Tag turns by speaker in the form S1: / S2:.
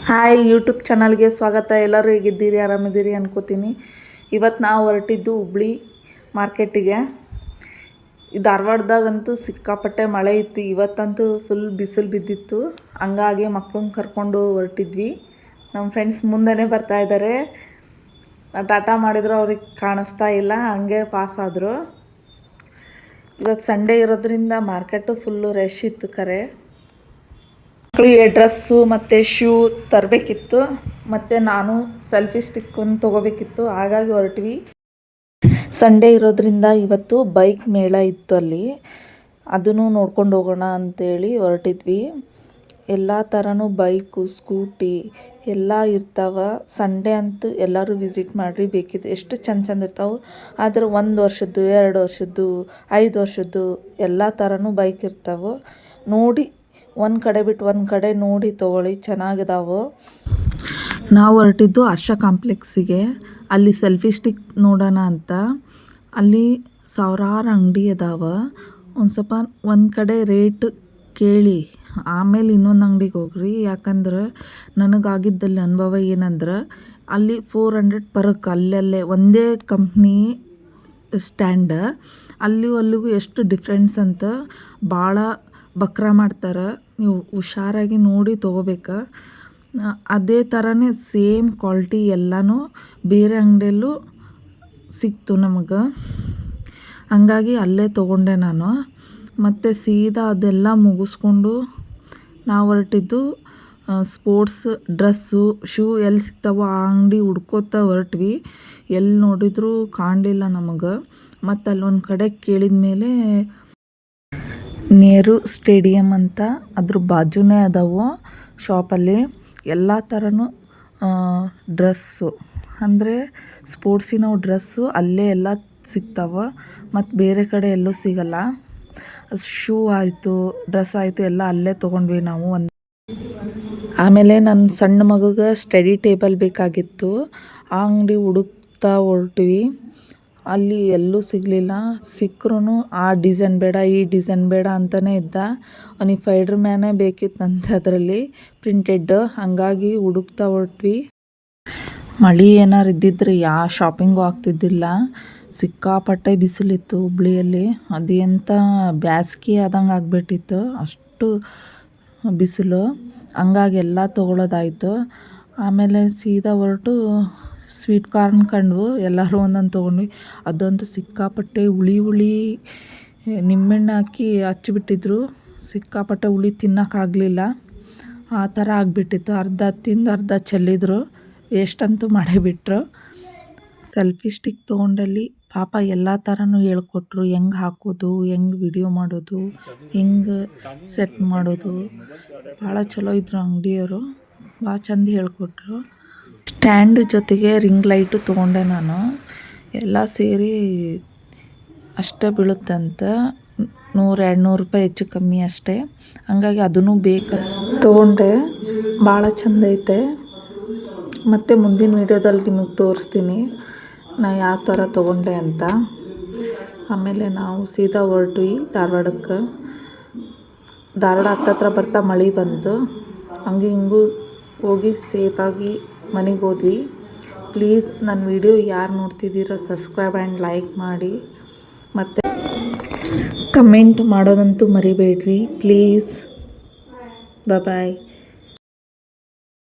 S1: Hi YouTube ಚಾನಲ್ಗೆ ಸ್ವಾಗತ. ಎಲ್ಲರೂ ಹೇಗಿದ್ದೀರಿ, ಆರಾಮಿದ್ದೀರಿ ಅನ್ಕೋತೀನಿ. ಇವತ್ತು ನಾವು ಹೊರಟಿದ್ದು ಹುಬ್ಳಿ ಮಾರ್ಕೆಟಿಗೆ. ಧಾರವಾಡದಾಗಂತೂ ಸಿಕ್ಕಾಪಟ್ಟೆ ಮಳೆ ಇತ್ತು. ಇವತ್ತಂತೂ ಫುಲ್ ಬಿಸಿಲು ಬಿದ್ದಿತ್ತು. ಹಂಗಾಗಿ ಮಕ್ಕಳನ್ನ ಕರ್ಕೊಂಡು ಹೊರಟಿದ್ವಿ. ನಮ್ಮ ಫ್ರೆಂಡ್ಸ್ ಮುಂದೆನೇ ಬರ್ತಾಯಿದ್ದಾರೆ. ಟಾಟಾ ಮಾಡಿದ್ರು, ಅವ್ರಿಗೆ ಕಾಣಿಸ್ತಾ ಇಲ್ಲ, ಹಂಗೆ ಪಾಸ್ ಆದರು. ಇವತ್ತು ಸಂಡೇ ಇರೋದ್ರಿಂದ ಮಾರ್ಕೆಟು ಫುಲ್ಲು ರಶ್ ಇತ್ತು ಕರೆ. ಮಕ್ಕಳಿಗೆ ಡ್ರೆಸ್ಸು ಮತ್ತು ಶೂ ತರಬೇಕಿತ್ತು. ಮತ್ತು ನಾನು ಸೆಲ್ಫಿ ಸ್ಟಿಕ್ ಒಂದು ತೊಗೋಬೇಕಿತ್ತು. ಹಾಗಾಗಿ ಹೊರಟ್ವಿ. ಸಂಡೇ ಇರೋದ್ರಿಂದ ಇವತ್ತು ಬೈಕ್ ಮೇಳ ಇತ್ತು ಅಲ್ಲಿ. ಅದನ್ನು ನೋಡ್ಕೊಂಡು ಹೋಗೋಣ ಅಂತೇಳಿ ಹೊರಟಿದ್ವಿ. ಎಲ್ಲ ಥರನೂ ಬೈಕು, ಸ್ಕೂಟಿ ಎಲ್ಲ ಇರ್ತಾವೆ. ಸಂಡೇ ಅಂತೂ ಎಲ್ಲರೂ ವಿಸಿಟ್ ಮಾಡಿರಿ, ಬೇಕಿತ್ತು. ಎಷ್ಟು ಚಂದ ಇರ್ತಾವೆ. ಆದರೆ 1 ವರ್ಷದ್ದು, 2 ವರ್ಷದ್ದು, 5 ವರ್ಷದ್ದು ಎಲ್ಲ ಥರನೂ ಬೈಕ್ ಇರ್ತಾವೆ. ನೋಡಿ ಒಂದು ಕಡೆ ಬಿಟ್ಟು ಒಂದು ಕಡೆ ನೋಡಿ ತೊಗೊಳ್ಳಿ, ಚೆನ್ನಾಗಿದಾವೆ. ನಾವು ಹೊರಟಿದ್ದು ಹರ್ಷ ಕಾಂಪ್ಲೆಕ್ಸಿಗೆ. ಅಲ್ಲಿ ಸೆಲ್ಫಿ ಸ್ಟಿಕ್ ನೋಡೋಣ ಅಂತ. ಅಲ್ಲಿ ಸಾವಿರಾರು ಅಂಗಡಿ ಅದಾವೆ. ಒಂದು ಸ್ವಲ್ಪ ಒಂದು ಕಡೆ ರೇಟ್ ಕೇಳಿ ಆಮೇಲೆ ಇನ್ನೊಂದು ಅಂಗಡಿಗೆ ಹೋಗ್ರಿ. ಯಾಕಂದ್ರೆ ನನಗಾಗಿದ್ದಲ್ಲಿ ಅನುಭವ ಏನಂದ್ರೆ ಅಲ್ಲಿ 400 ಪರಕ್ಕೆ ಅಲ್ಲಲ್ಲೇ ಒಂದೇ ಕಂಪ್ನಿ ಸ್ಟ್ಯಾಂಡ. ಅಲ್ಲಿಗೂ ಎಷ್ಟು ಡಿಫ್ರೆನ್ಸ್ ಅಂತ ಭಾಳ ಬಕ್ರ ಮಾಡ್ತಾರೆ. ನೀವು ಹುಷಾರಾಗಿ ನೋಡಿ ತೊಗೋಬೇಕು. ಅದೇ ಥರನೇ ಸೇಮ್ ಕ್ವಾಲಿಟಿ ಎಲ್ಲನೂ ಬೇರೆ ಅಂಗಡಿಯಲ್ಲೂ ಸಿಕ್ತು ನಮಗೆ. ಹಂಗಾಗಿ ಅಲ್ಲೇ ತೊಗೊಂಡೆ ನಾನು. ಮತ್ತು ಸೀದಾ ಅದೆಲ್ಲ ಮುಗಿಸ್ಕೊಂಡು ನಾವು ಹೊರಟಿದ್ದು ಸ್ಪೋರ್ಟ್ಸ್ ಡ್ರೆಸ್ಸು, ಶೂ ಎಲ್ಲಿ ಸಿಗ್ತಾವೋ ಆ ಅಂಗಡಿ ಹುಡ್ಕೋತಾ ಹೊರಟ್ವಿ. ಎಲ್ಲಿ ನೋಡಿದರೂ ಕಾಣಲಿಲ್ಲ ನಮಗೆ. ಮತ್ತು ಅಲ್ಲೊಂದು ಕಡೆ ಕೇಳಿದ ಮೇಲೆ ನೆಹರು ಸ್ಟೇಡಿಯಂ ಅಂತ ಅದ್ರ ಬಾಜುನೇ ಅದಾವು ಶಾಪಲ್ಲಿ. ಎಲ್ಲ ಥರನೂ ಡ್ರೆಸ್ಸು ಅಂದರೆ ಸ್ಪೋರ್ಟ್ಸಿನ ಡ್ರೆಸ್ಸು ಅಲ್ಲೇ ಎಲ್ಲ ಸಿಗ್ತಾವೆ. ಮತ್ತು ಬೇರೆ ಕಡೆ ಎಲ್ಲೂ ಸಿಗಲ್ಲ. ಶೂ ಆಯಿತು, ಡ್ರೆಸ್ ಆಯಿತು, ಎಲ್ಲ ಅಲ್ಲೇ ತೊಗೊಂಡ್ವಿ ನಾವು. ಆಮೇಲೆ ನನ್ನ ಸಣ್ಣ ಮಗುಗೆ ಸ್ಟಡಿ ಟೇಬಲ್ ಬೇಕಾಗಿತ್ತು. ಆ ಅಂಗಡಿ ಹುಡುಕ್ತಾ ಹೊರಟ್ವಿ. ಅಲ್ಲಿ ಎಲ್ಲೂ ಸಿಗಲಿಲ್ಲ. ಸಿಕ್ಕರೂ ಆ ಡಿಸೈನ್ ಬೇಡ, ಈ ಡಿಸೈನ್ ಬೇಡ ಅಂತಲೇ ಇದ್ದ. ಅವನಿಗೆ ಫೈಡರ್ ಮ್ಯಾನೇ ಬೇಕಿತ್ತಂತ ಅದರಲ್ಲಿ ಪ್ರಿಂಟೆಡ್. ಹಾಗಾಗಿ ಹುಡುಕ್ತಾ ಹೊರಟ್ವಿ. ಮಳೆ ಏನಾರು ಇದ್ದಿದ್ರೆ ಯಾವ ಶಾಪಿಂಗು ಆಗ್ತಿದ್ದಿಲ್ಲ. ಸಿಕ್ಕಾಪಟ್ಟೆ ಬಿಸಿಲಿತ್ತು ಹುಬ್ಳಿಯಲ್ಲಿ. ಅದು ಎಂಥ ಬ್ಯಾಸ್ಗೆ ಆದಂಗೆ ಆಗಿಬಿಟ್ಟಿತ್ತು, ಅಷ್ಟು ಬಿಸಿಲು. ಹಂಗಾಗಿ ಎಲ್ಲ ತೊಗೊಳೋದಾಯಿತು. ಆಮೇಲೆ ಸೀದಾ ಹೊರಟು ಸ್ವೀಟ್ ಕಾರ್ನ್ ಕಂಡ್ವು. ಎಲ್ಲರೂ ಒಂದೊಂದು ತೊಗೊಂಡ್ವಿ. ಅದಂತೂ ಸಿಕ್ಕಾಪಟ್ಟೆ ಹುಳಿ ನಿಂಬೆಹಣ್ಣು ಹಾಕಿ ಹಚ್ಚಿಬಿಟ್ಟಿದ್ರು. ಸಿಕ್ಕಾಪಟ್ಟೆ ಹುಳಿ ತಿನ್ನೋಕ್ಕಾಗಲಿಲ್ಲ. ಆ ಥರ ಆಗಿಬಿಟ್ಟಿತ್ತು. ಅರ್ಧ ತಿಂದು ಅರ್ಧ ಚೆಲ್ಲಿದ್ರು. ವೇಸ್ಟಂತೂ ಮಾಡೇ ಬಿಟ್ಟರು. ಸೆಲ್ಫಿ ಸ್ಟಿಕ್ ತೊಗೊಂಡಲ್ಲಿ ಪಾಪ ಎಲ್ಲ ಥರನೂ ಹೇಳ್ಕೊಟ್ರು. ಹೆಂಗೆ ಹಾಕೋದು, ಹೆಂಗೆ ವಿಡಿಯೋ ಮಾಡೋದು, ಹೆಂಗೆ ಸೆಟ್ ಮಾಡೋದು. ಭಾಳ ಚಲೋ ಇದ್ರು ಅಂಗಡಿಯವರು. ಭಾಳ ಚಂದ ಹೇಳ್ಕೊಟ್ರು. ಸ್ಟ್ಯಾಂಡ್ ಜೊತೆಗೆ ರಿಂಗ್ ಲೈಟು ತೊಗೊಂಡೆ ನಾನು. ಎಲ್ಲ ಸೇರಿ ಅಷ್ಟೇ ಬೀಳುತ್ತಂತ, 100-200 ರೂಪಾಯಿ ಹೆಚ್ಚು ಕಮ್ಮಿ ಅಷ್ಟೇ. ಹಂಗಾಗಿ ಅದನ್ನು ಬೇಕು ತೊಗೊಂಡೆ. ಭಾಳ ಚಂದ ಐತೆ. ಮತ್ತು ಮುಂದಿನ ವೀಡಿಯೋದಲ್ಲಿ ನಿಮಗೆ ತೋರಿಸ್ತೀನಿ ನಾ ಯಾವ ಥರ ತೊಗೊಂಡೆ ಅಂತ. ಆಮೇಲೆ ನಾವು ಸೀದಾ ಹೊರಟ್ವಿ ಧಾರವಾಡಕ್ಕೆ. ಧಾರವಾಡ ಹತ್ತತ್ರ ಬರ್ತಾ ಮಳೆ ಬಂತು. ಹಂಗೆ ಹಿಂಗೂ ಹೋಗಿ ಸೇಫಾಗಿ ಮನೆಗೆ ಹೋದ್ವಿ. ಪ್ಲೀಸ್ ನನ್ನ ವಿಡಿಯೋ ಯಾರು ನೋಡ್ತಿದ್ದೀರೋ ಸಬ್ಸ್ಕ್ರೈಬ್ ಆ್ಯಂಡ್ ಲೈಕ್ ಮಾಡಿ. ಮತ್ತು ಕಮೆಂಟ್ ಮಾಡೋದಂತೂ ಮರಿಬೇಡ್ರಿ ಪ್ಲೀಸ್. ಬಾಯ್.